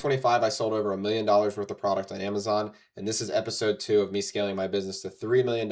2025, I sold over $1 million worth of product on Amazon, and this is episode 2 of me scaling my business to $3 million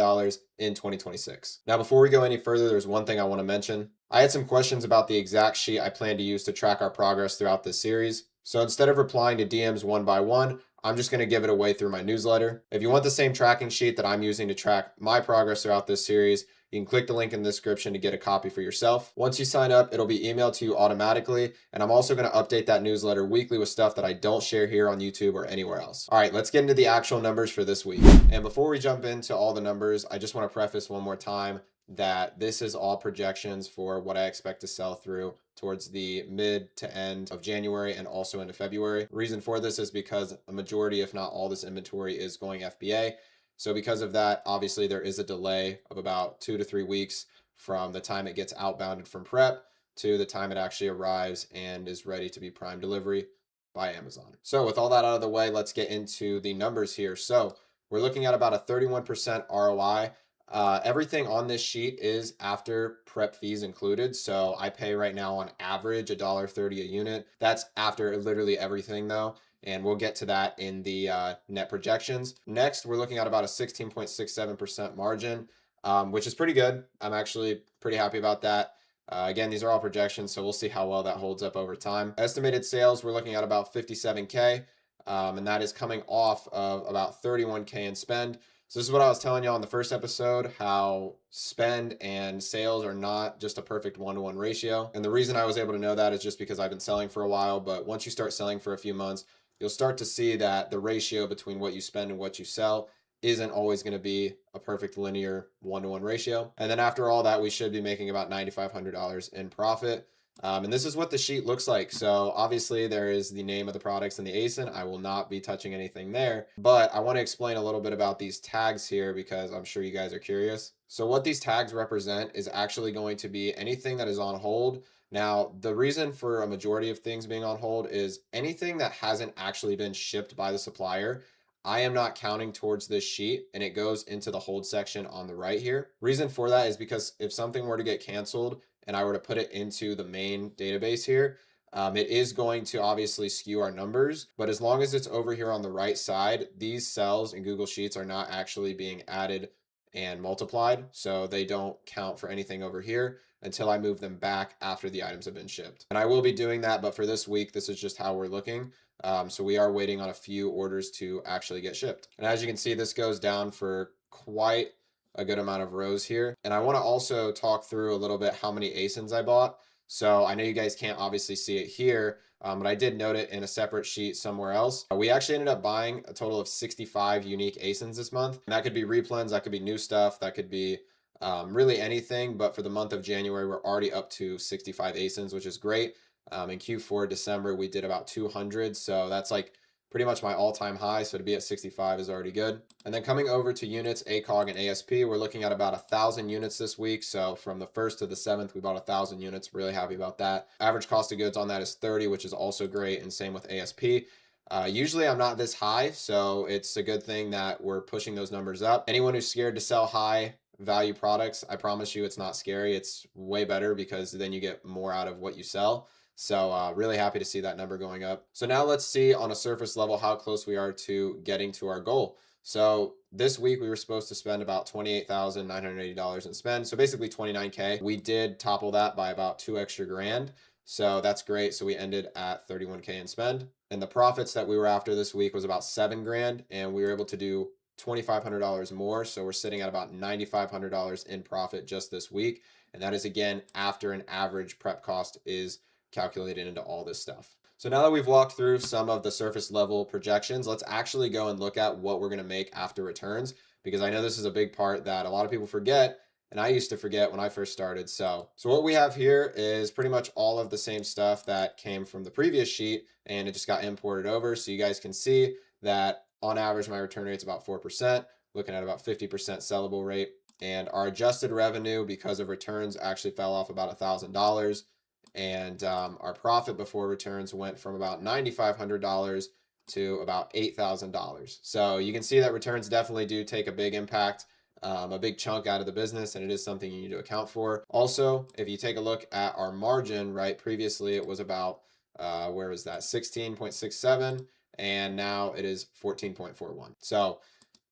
in 2026. Now, before we go any further, there's one thing I want to mention. I had some questions about the exact sheet I plan to use to track our progress throughout this series. So instead of replying to DMs one by one, I'm just going to give it away through my newsletter. If you want the same tracking sheet that I'm using to track my progress throughout this series, you can click the link in the description to get a copy for yourself. Once you sign up, it'll be emailed to you automatically, and I'm also going to update that newsletter weekly with stuff that I don't share here on YouTube or anywhere else. All right, let's get into the actual numbers for this week. And before we jump into all the numbers, I just want to preface one more time that this is all projections for what I expect to sell through towards the mid to end of January and also into February. Reason for this is because a majority, if not all, this inventory is going FBA. So because of that, obviously there is a delay of about 2 to 3 weeks from the time it gets outbounded from prep to the time it actually arrives and is ready to be prime delivery by Amazon. So with all that out of the way, let's get into the numbers here. So we're looking at about a 31% ROI. Everything on this sheet is after prep fees included. So I pay right now on average $1.30 a unit. That's after literally everything though. And we'll get to that in the net projections. Next, we're looking at about a 16.67% margin, which is pretty good. I'm actually pretty happy about that. Again, these are all projections, so we'll see how well that holds up over time. Estimated sales, we're looking at about 57K, and that is coming off of about 31K in spend. So this is what I was telling y'all in the first episode, how spend and sales are not just a perfect one-to-one ratio. And the reason I was able to know that is just because I've been selling for a while, but once you start selling for a few months, you'll start to see that the ratio between what you spend and what you sell isn't always going to be a perfect linear one-to-one ratio. And then after all that, we should be making about $9,500 in profit. And this is what the sheet looks like. So obviously there is the name of the products in the ASIN. I will not be touching anything there, but I want to explain a little bit about these tags here because I'm sure you guys are curious. So what these tags represent is actually going to be anything that is on hold. Now, the reason for a majority of things being on hold is anything that hasn't actually been shipped by the supplier. I am not counting towards this sheet and it goes into the hold section on the right here. Reason for that is because if something were to get canceled and I were to put it into the main database here, it is going to obviously skew our numbers, but as long as it's over here on the right side, these cells in Google Sheets are not actually being added and multiplied, so they don't count for anything over here until I move them back after the items have been shipped. And I will be doing that, but for this week, this is just how we're looking. So we are waiting on a few orders to actually get shipped. And as you can see, this goes down for quite a good amount of rows here. And I want to also talk through a little bit how many ASINs I bought. So I know you guys can't obviously see it here, but I did note it in a separate sheet somewhere else. We actually ended up buying a total of 65 unique ASINs this month. And that could be replens, that could be new stuff, that could be really anything. But for the month of January, we're already up to 65 ASINs, which is great. In Q4 December, we did about 200. So that's like pretty much my all-time high. So to be at 65 is already good. And then coming over to units, ACOG and ASP, we're looking at about 1,000 units this week. So from the 1st to the 7th, we bought 1,000 units. Really happy about that. Average cost of goods on that is 30, which is also great. And same with ASP. Usually I'm not this high, so it's a good thing that we're pushing those numbers up. Anyone who's scared to sell high value products, I promise you it's not scary. It's way better because then you get more out of what you sell. So really happy to see that number going up. So now let's see on a surface level how close we are to getting to our goal. So this week we were supposed to spend about $28,980 in spend. So basically 29K. We did topple that by about 2 extra grand. So that's great. So we ended at 31K in spend. And the profits that we were after this week was about 7 grand. And we were able to do $2,500 more. So we're sitting at about $9,500 in profit just this week. And that is again after an average prep cost is calculated into all this stuff. So now that we've walked through some of the surface level projections, let's actually go and look at what we're going to make after returns, because I know this is a big part that a lot of people forget, and I used to forget when I first started. So what we have here is pretty much all of the same stuff that came from the previous sheet, and it just got imported over. So you guys can see that on average, my return rate's about 4%, looking at about 50% sellable rate. And our adjusted revenue because of returns actually fell off about $1,000. And our profit before returns went from about $9,500 to about $8,000. So you can see that returns definitely do take a big impact, a big chunk out of the business, and it is something you need to account for. Also, if you take a look at our margin, right, previously it was about where was that? 16.67, and now it is 14.41. So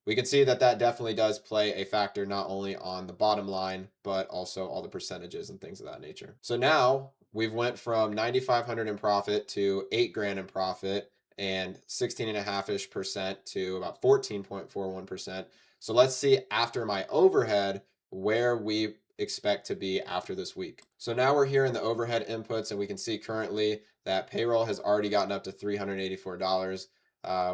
we can see that that definitely does play a factor not only on the bottom line, but also all the percentages and things of that nature. So now we've went from 9,500 in profit to 8 grand in profit and 16.5% to about 14.41%. So let's see after my overhead where we expect to be after this week. So now we're here in the overhead inputs, and we can see currently that payroll has already gotten up to $384.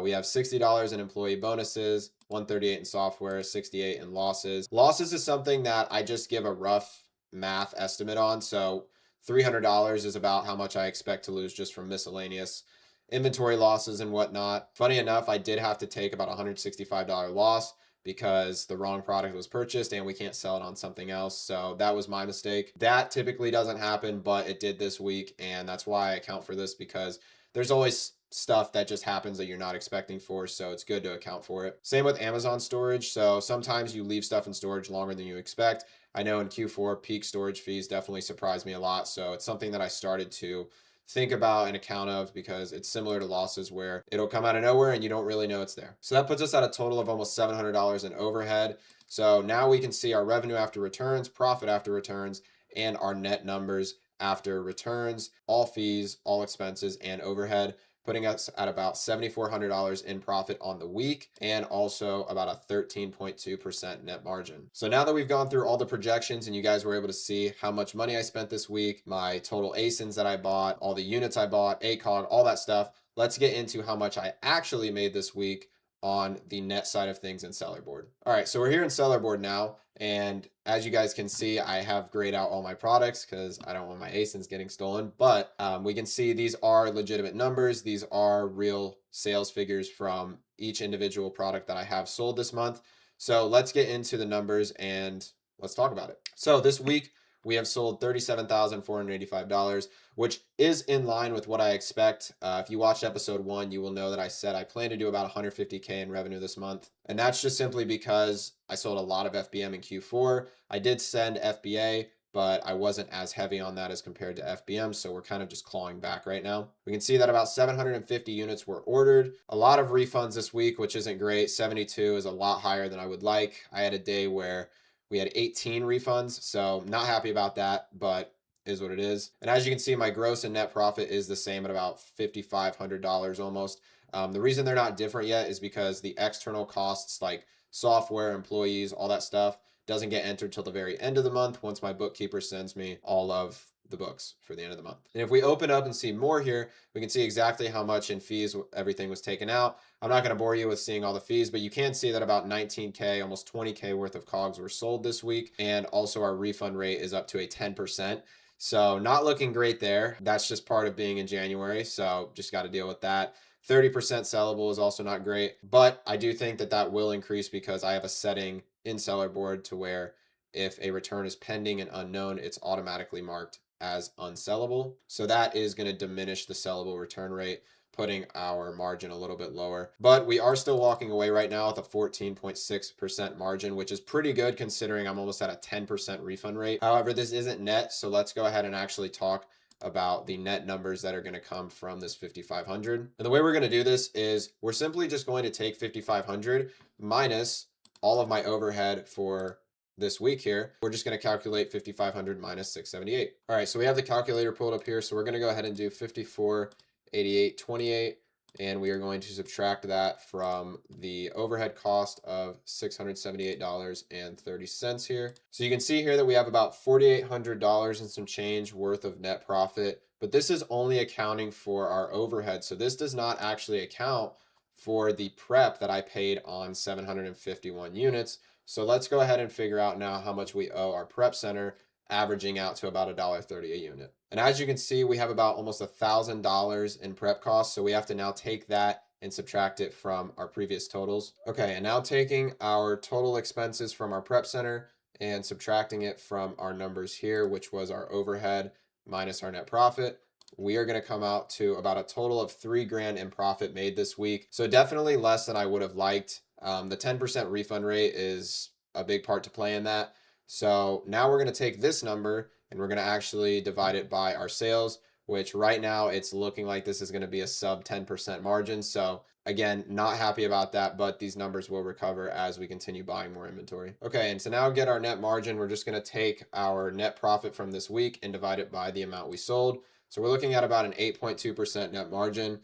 We have $60 in employee bonuses, 138 in software, 68 in losses. Losses is something that I just give a rough math estimate on. So $300 is about how much I expect to lose just from miscellaneous inventory losses and whatnot. Funny enough, I did have to take about $165 loss because the wrong product was purchased and we can't sell it on something else. So that was my mistake. That typically doesn't happen, but it did this week. And that's why I account for this, because there's always stuff that just happens that you're not expecting for. So it's good to account for it. Same with Amazon storage. So sometimes you leave stuff in storage longer than you expect. I know in Q4, peak storage fees definitely surprised me a lot. So it's something that I started to think about and account of, because it's similar to losses where it'll come out of nowhere and you don't really know it's there. So that puts us at a total of almost $700 in overhead. So now we can see our revenue after returns, profit after returns, and our net numbers after returns, all fees, all expenses, and overhead, putting us at about $7,400 in profit on the week, and also about a 13.2% net margin. So now that we've gone through all the projections and you guys were able to see how much money I spent this week, my total ASINs that I bought, all the units I bought, ACOG, all that stuff, let's get into how much I actually made this week on the net side of things in Seller Board. All right, so we're here in Seller Board now, and as you guys can see, I have grayed out all my products because I don't want my ASINs getting stolen, but we can see these are legitimate numbers. These are real sales figures from each individual product that I have sold this month. So let's get into the numbers and let's talk about it. So this week, we have sold $37,485, which is in line with what I expect. If you watched episode 1, you will know that I said I plan to do about $150K in revenue this month. And that's just simply because I sold a lot of FBM in Q4. I did send FBA, but I wasn't as heavy on that as compared to FBM. So we're kind of just clawing back right now. We can see that about 750 units were ordered. A lot of refunds this week, which isn't great. 72 is a lot higher than I would like. I had a day where we had 18 refunds, so not happy about that, but is what it is. And as you can see, my gross and net profit is the same at about $5,500 almost. The reason they're not different yet is because the external costs like software, employees, all that stuff doesn't get entered till the very end of the month once my bookkeeper sends me all of the books for the end of the month. And if we open up and see more here, we can see exactly how much in fees everything was taken out. I'm not going to bore you with seeing all the fees, but you can see that about 19K, almost 20K worth of COGS were sold this week. And also our refund rate is up to a 10%. So not looking great there. That's just part of being in January. So just got to deal with that. 30% sellable is also not great, but I do think that that will increase because I have a setting in Seller Board to where if a return is pending and unknown, it's automatically marked as unsellable. So that is going to diminish the sellable return rate, putting our margin a little bit lower. But we are still walking away right now with a 14.6% margin, which is pretty good considering I'm almost at a 10% refund rate. However, this isn't net, so let's go ahead and actually talk about the net numbers that are going to come from this 5,500. And the way we're going to do this is we're simply just going to take 5,500 minus all of my overhead for this week here. We're just going to calculate 5,500 minus 678. All right, so we have the calculator pulled up here. So we're going to go ahead and do 5488.28, and we are going to subtract that from the overhead cost of $678.30 here. So you can see here that we have about $4,800 and some change worth of net profit, but this is only accounting for our overhead. So this does not actually account for the prep that I paid on 751 units. So let's go ahead and figure out now how much we owe our prep center, averaging out to about $1.30 a unit. And as you can see, we have about almost $1,000 in prep costs. So we have to now take that and subtract it from our previous totals. Okay, and now taking our total expenses from our prep center and subtracting it from our numbers here, which was our overhead minus our net profit, we are going to come out to about a total of $3,000 in profit made this week. So definitely less than I would have liked. The 10% refund rate is a big part to play in that. So now we're going to take this number and we're going to actually divide it by our sales, which right now it's looking like this is going to be a sub 10% margin. So again, not happy about that, but these numbers will recover as we continue buying more inventory. Okay, and to now get our net margin, we're just going to take our net profit from this week and divide it by the amount we sold. So we're looking at about an 8.2% net margin.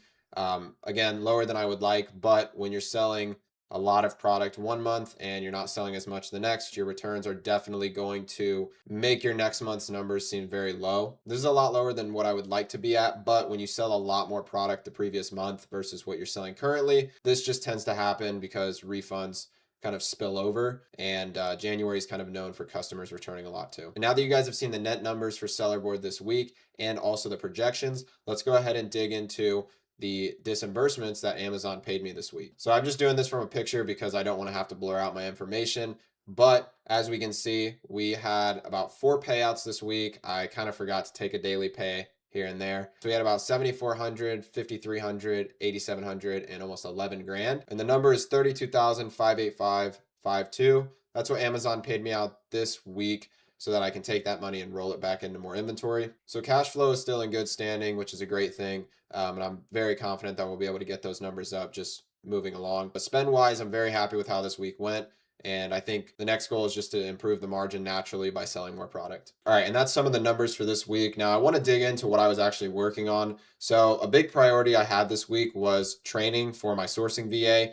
Again, lower than I would like, but when you're selling a lot of product one month and you're not selling as much the next, your returns are definitely going to make your next month's numbers seem very low. This is a lot lower than what I would like to be at, but when you sell a lot more product the previous month versus what you're selling currently, this just tends to happen because refunds kind of spill over, and January is kind of known for customers returning a lot too. And now that you guys have seen the net numbers for Seller Board this week and also the projections, let's go ahead and dig into the disbursements that Amazon paid me this week. So I'm just doing this from a picture because I don't want to have to blur out my information. But as we can see, we had about 4 payouts this week. I kind of forgot to take a daily pay here and there. So we had about 7,400, 5,300, 8,700, and almost 11 grand. And the number is 32,585.52. That's what Amazon paid me out this week, so that I can take that money and roll it back into more inventory. So cash flow is still in good standing, which is a great thing. And I'm very confident that we'll be able to get those numbers up just moving along. But spend wise, I'm very happy with how this week went. And I think the next goal is just to improve the margin naturally by selling more product. All right, and that's some of the numbers for this week. Now I want to dig into what I was actually working on. So a big priority I had this week was training for my sourcing VA.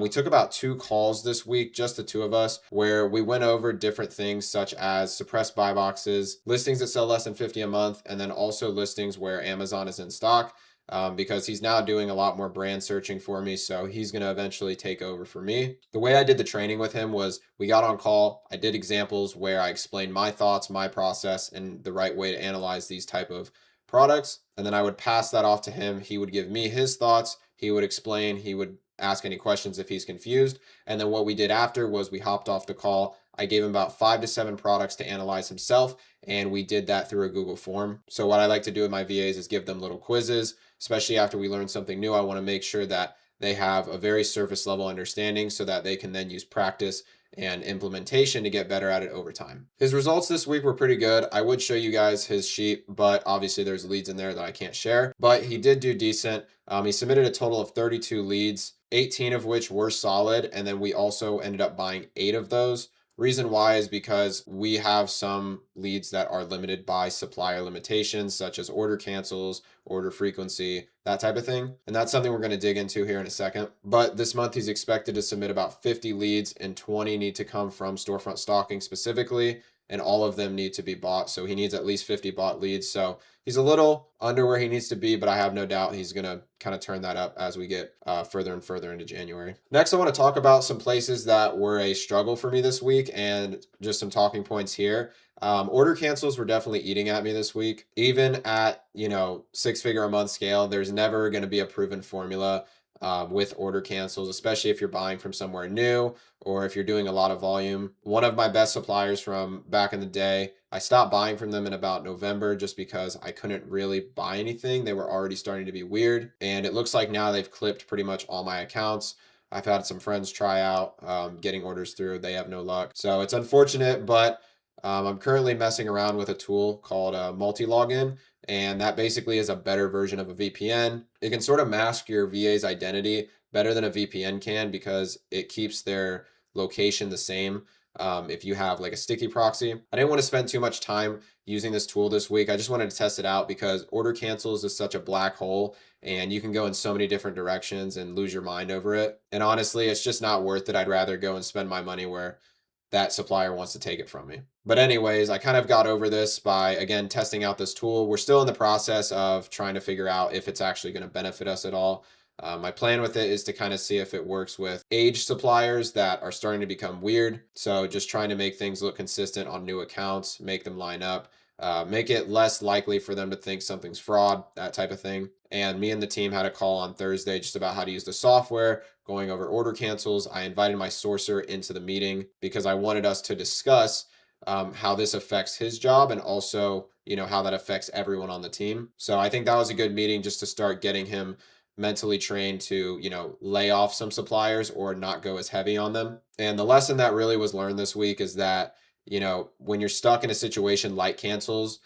We took about 2 calls this week, just the 2 of us, where we went over different things such as suppressed buy boxes, listings that sell less than 50 a month, and then also listings where Amazon is in stock. Because he's now doing a lot more brand searching for me. So he's going to eventually take over for me. The way I did the training with him was we got on call. I did examples where I explained my thoughts, my process, and the right way to analyze these type of products. And then I would pass that off to him. He would give me his thoughts. He would explain. He would ask any questions if he's confused. And then what we did after was we hopped off the call. I gave him about 5 to 7 products to analyze himself, and we did that through a Google form. So what I like to do with my VAs is give them little quizzes, especially after we learn something new. I want to make sure that they have a very surface level understanding so that they can then use practice and implementation to get better at it over time. His results this week were pretty good. I would show you guys his sheet, but obviously there's leads in there that I can't share, but he did do decent. He submitted a total of 32 leads, 18 of which were solid. And then we also ended up buying 8 of those. Reason why is because we have some leads that are limited by supplier limitations, such as order cancels, order frequency, that type of thing. And that's something we're going to dig into here in a second. But this month he's expected to submit about 50 leads, and 20 need to come from storefront stocking specifically, and all of them need to be bought. So he needs at least 50 bought leads. So he's a little under where he needs to be, but I have no doubt he's going to kind of turn that up as we get further and further into January. Next, I want to talk about some places that were a struggle for me this week and just some talking points here. Order cancels were definitely eating at me this week. Even at, 6-figure a month scale, there's never going to be a proven formula with order cancels, especially if you're buying from somewhere new or if you're doing a lot of volume. One of my best suppliers from back in the day, I stopped buying from them in about November just because I couldn't really buy anything. They were already starting to be weird. And it looks like now they've clipped pretty much all my accounts. I've had some friends try out getting orders through. They have no luck. So it's unfortunate, but I'm currently messing around with a tool called multi-login, and that basically is a better version of a VPN. It can sort of mask your VA's identity better than a VPN can because it keeps their location the same. If you have like a sticky proxy, I didn't want to spend too much time using this tool this week. I just wanted to test it out because order cancels is such a black hole, and you can go in so many different directions and lose your mind over it. And honestly, it's just not worth it. I'd rather go and spend my money where that supplier wants to take it from me. But anyways, I kind of got over this by, again, testing out this tool. We're still in the process of trying to figure out if it's actually going to benefit us at all. My plan with it is to kind of see if it works with age suppliers that are starting to become weird. So just trying to make things look consistent on new accounts, make them line up, make it less likely for them to think something's fraud, that type of thing. And me and the team had a call on Thursday just about how to use the software, going over order cancels. I invited my sourcer into the meeting because I wanted us to discuss how this affects his job and also, how that affects everyone on the team. So I think that was a good meeting just to start getting him mentally trained to, lay off some suppliers or not go as heavy on them. And the lesson that really was learned this week is that, when you're stuck in a situation like cancels,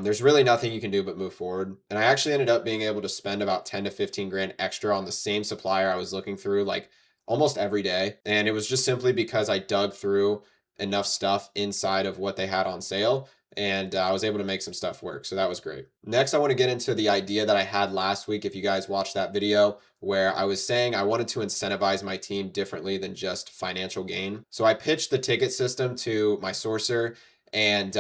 there's really nothing you can do but move forward. And I actually ended up being able to spend about 10 to 15 grand extra on the same supplier I was looking through like almost every day. And it was just simply because I dug through enough stuff inside of what they had on sale, and I was able to make some stuff work. So that was great. Next, I want to get into the idea that I had last week. If you guys watched that video where I was saying I wanted to incentivize my team differently than just financial gain. So I pitched the ticket system to my sourcer, and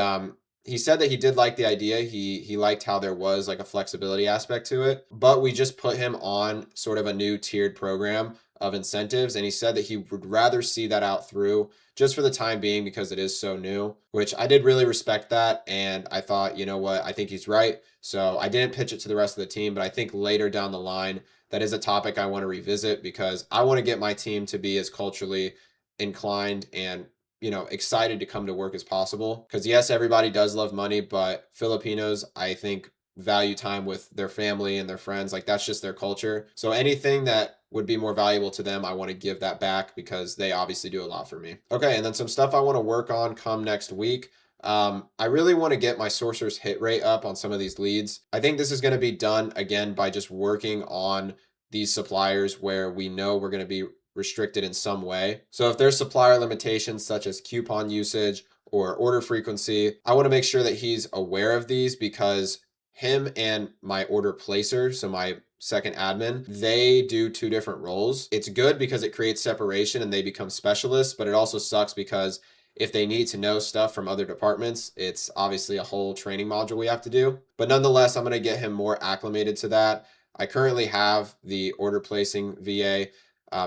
he said that he did like the idea. He liked how there was like a flexibility aspect to it, but we just put him on sort of a new tiered program of incentives, and he said that he would rather see that out through just for the time being because it is so new, which I did really respect that. And I thought, you know what, I think he's right. So I didn't pitch it to the rest of the team, but I think later down the line, that is a topic I want to revisit because I want to get my team to be as culturally inclined and excited to come to work as possible. Because yes, everybody does love money, but Filipinos, I think, value time with their family and their friends. Like that's just their culture. So anything that would be more valuable to them, I want to give that back because they obviously do a lot for me. Okay, and then some stuff I want to work on come next week. I really want to get my sourcer's hit rate up on some of these leads. I think this is going to be done again by just working on these suppliers where we know we're going to be restricted in some way. So if there's supplier limitations such as coupon usage or order frequency, I want to make sure that he's aware of these because him and my order placer, so my second admin, they do two different roles. It's good because it creates separation and they become specialists, but it also sucks because if they need to know stuff from other departments, it's obviously a whole training module we have to do. But nonetheless, I'm going to get him more acclimated to that. I currently have the order placing VA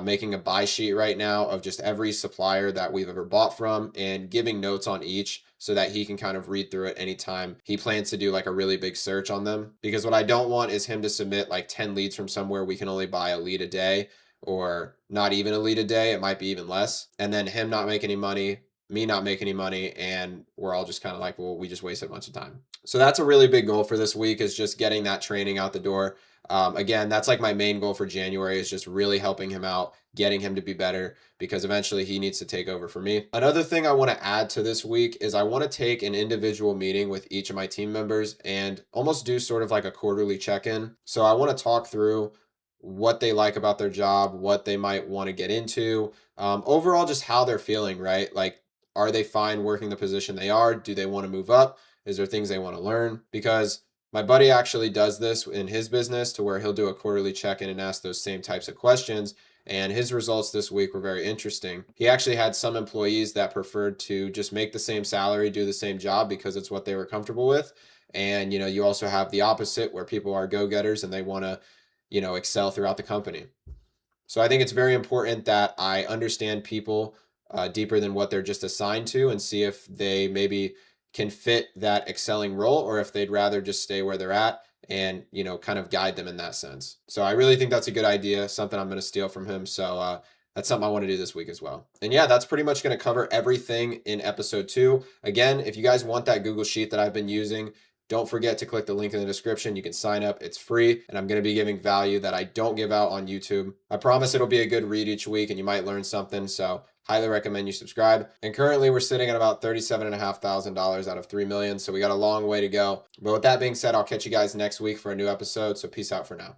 making a buy sheet right now of just every supplier that we've ever bought from and giving notes on each so that he can kind of read through it anytime he plans to do like a really big search on them. Because what I don't want is him to submit like 10 leads from somewhere we can only buy a lead a day or not even a lead a day. It might be even less. And then him not make any money, me not make any money, and we're all just kind of like, well, we just wasted a bunch of time. So that's a really big goal for this week is just getting that training out the door. Again, that's like my main goal for January is just really helping him out, getting him to be better because eventually he needs to take over for me. Another thing I want to add to this week is I want to take an individual meeting with each of my team members and almost do sort of like a quarterly check-in. So I want to talk through what they like about their job, what they might want to get into, overall just how they're feeling, right? Like, are they fine working the position they are? Do they want to move up? Is there things they want to learn? Because my buddy actually does this in his business to where he'll do a quarterly check-in and ask those same types of questions. And his results this week were very interesting. He actually had some employees that preferred to just make the same salary, do the same job because it's what they were comfortable with. And, you also have the opposite where people are go-getters and they want to, excel throughout the company. So I think it's very important that I understand people deeper than what they're just assigned to and see if they maybe can fit that excelling role or if they'd rather just stay where they're at and, kind of guide them in that sense. So I really think that's a good idea, something I'm going to steal from him. So that's something I want to do this week as well. And yeah, that's pretty much going to cover everything in episode 2. Again, if you guys want that Google Sheet that I've been using, don't forget to click the link in the description. You can sign up. It's free, and I'm going to be giving value that I don't give out on YouTube. I promise it'll be a good read each week, and you might learn something, so highly recommend you subscribe. And currently, we're sitting at about $37,500 out of 3 million, so we got a long way to go. But with that being said, I'll catch you guys next week for a new episode, so peace out for now.